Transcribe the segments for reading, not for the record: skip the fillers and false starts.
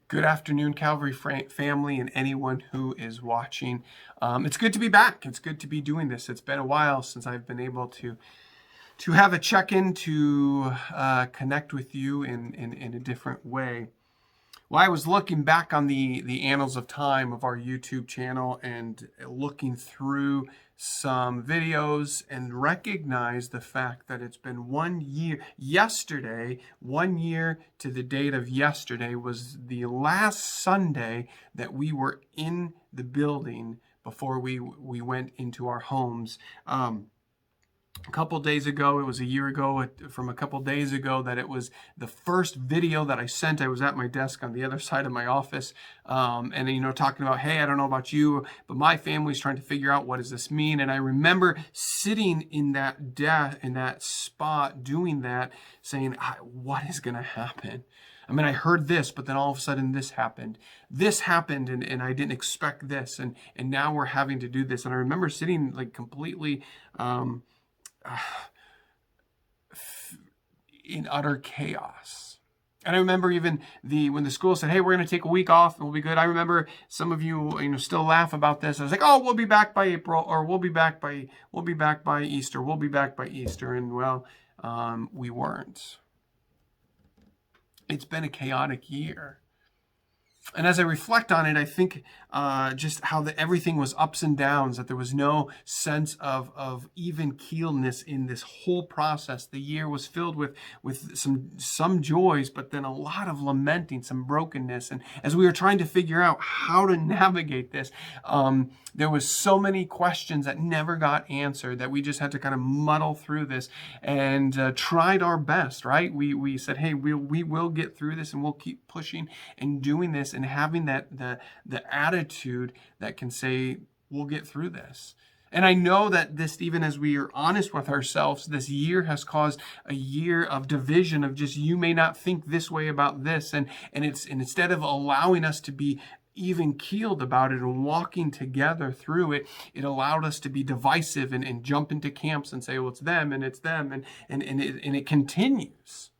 Good afternoon, Calvary family, and anyone who is watching. It's good to be back. It's good to be doing this. It's been a while since I've been able to have a check-in, to connect with you in a different way. Well, I was looking back on the annals of time of our YouTube channel and looking through some videos and recognized the fact that it's been 1 year. Yesterday, 1 year to the date of yesterday, was the last Sunday that we were in the building before we went into our homes. A couple days ago, it was a year ago from a couple days ago, that it was the first video that I sent. I was at my desk on the other side of my office, and talking about, hey, I don't know about you, but my family's trying to figure out, what does this mean? And I remember sitting in that spot doing that, saying, what is going to happen? I mean, I heard this, but then all of a sudden this happened. This happened, and I didn't expect this, and now we're having to do this. And I remember sitting like completely in utter chaos. And I remember even when the school said, hey, we're going to take a week off and we'll be good. I remember some of you still laugh about this. I was like, oh, we'll be back by April, or we'll be back by Easter. We'll be back by Easter. And well, we weren't. It's been a chaotic year. And as I reflect on it, I think just how everything was ups and downs, that there was no sense of even keelness in this whole process. The year was filled with some joys, but then a lot of lamenting, some brokenness. And as we were trying to figure out how to navigate this, there was so many questions that never got answered, that we just had to kind of muddle through this and tried our best, right? We said, hey, we will get through this, and we'll keep pushing and doing this, and having the attitude that can say, we'll get through this. And I know that this, even as we are honest with ourselves, this year has caused a year of division, of just, you may not think this way about this. And instead of allowing us to be even keeled about it and walking together through it, it allowed us to be divisive and jump into camps and say, well, it's them and it's them. And it continues.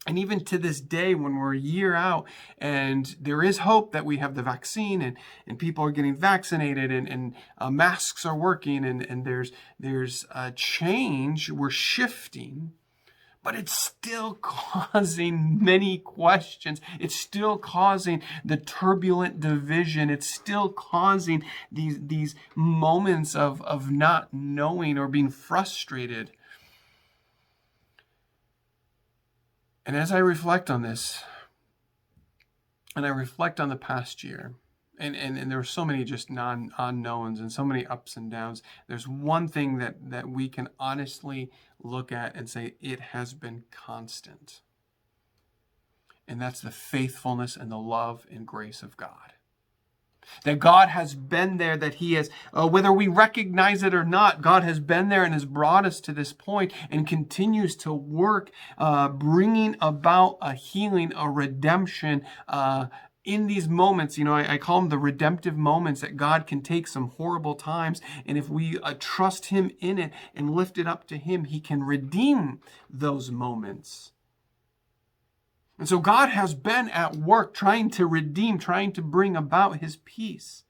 And even to this day, when we're a year out, and there is hope that we have the vaccine, and people are getting vaccinated, and masks are working, and there's a change, we're shifting, but it's still causing many questions. It's still causing the turbulent division. It's still causing these moments of not knowing or being frustrated. And as I reflect on this, and I reflect on the past year, and there were so many just unknowns and so many ups and downs, there's one thing that we can honestly look at and say, it has been constant. And that's the faithfulness and the love and grace of God. That God has been there, that He has, whether we recognize it or not, God has been there and has brought us to this point and continues to work, bringing about a healing, a redemption, in these moments. I call them the redemptive moments, that God can take some horrible times, and if we trust Him in it and lift it up to Him, He can redeem those moments. And so God has been at work trying to redeem, trying to bring about His peace.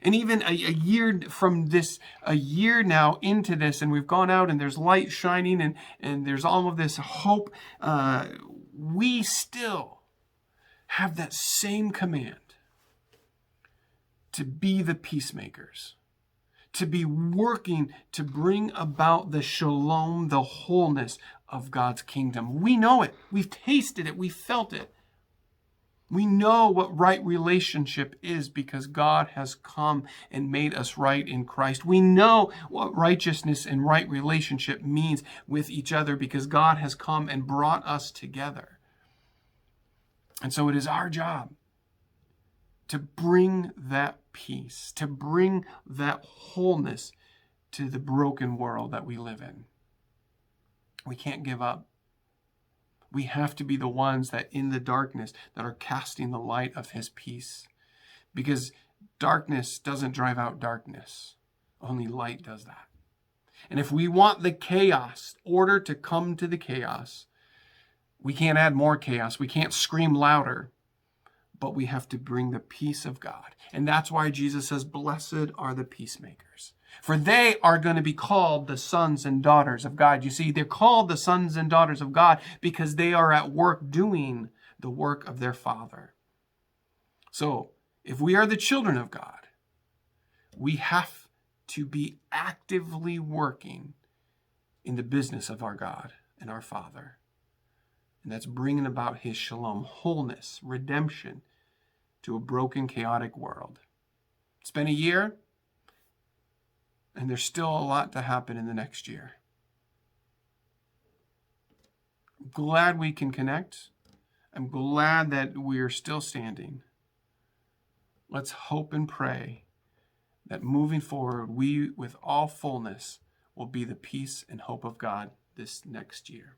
And even a year from this, a year now into this, and we've gone out and there's light shining and there's all of this hope, we still have that same command to be the peacemakers, to be working to bring about the shalom, the wholeness of God's kingdom. We know it. We've tasted it. We felt it. We know what right relationship is, because God has come and made us right in Christ. We know what righteousness and right relationship means with each other, because God has come and brought us together. And so it is our job to bring that peace, to bring that wholeness to the broken world that we live in. We can't give up. We have to be the ones that in the darkness that are casting the light of His peace. Because darkness doesn't drive out darkness. Only light does that. And if we want the chaos, order to come to the chaos, We can't add more chaos. We can't scream louder, but we have to bring the peace of God. And that's why Jesus says, blessed are the peacemakers, for they are going to be called the sons and daughters of God. You see, they're called the sons and daughters of God because they are at work doing the work of their Father. So if we are the children of God, we have to be actively working in the business of our God and our Father. And that's bringing about his shalom, wholeness, redemption to a broken, chaotic world. It's been a year, and there's still a lot to happen in the next year. I'm glad we can connect. I'm glad that we're still standing. Let's hope and pray that moving forward, we, with all fullness, will be the peace and hope of God this next year.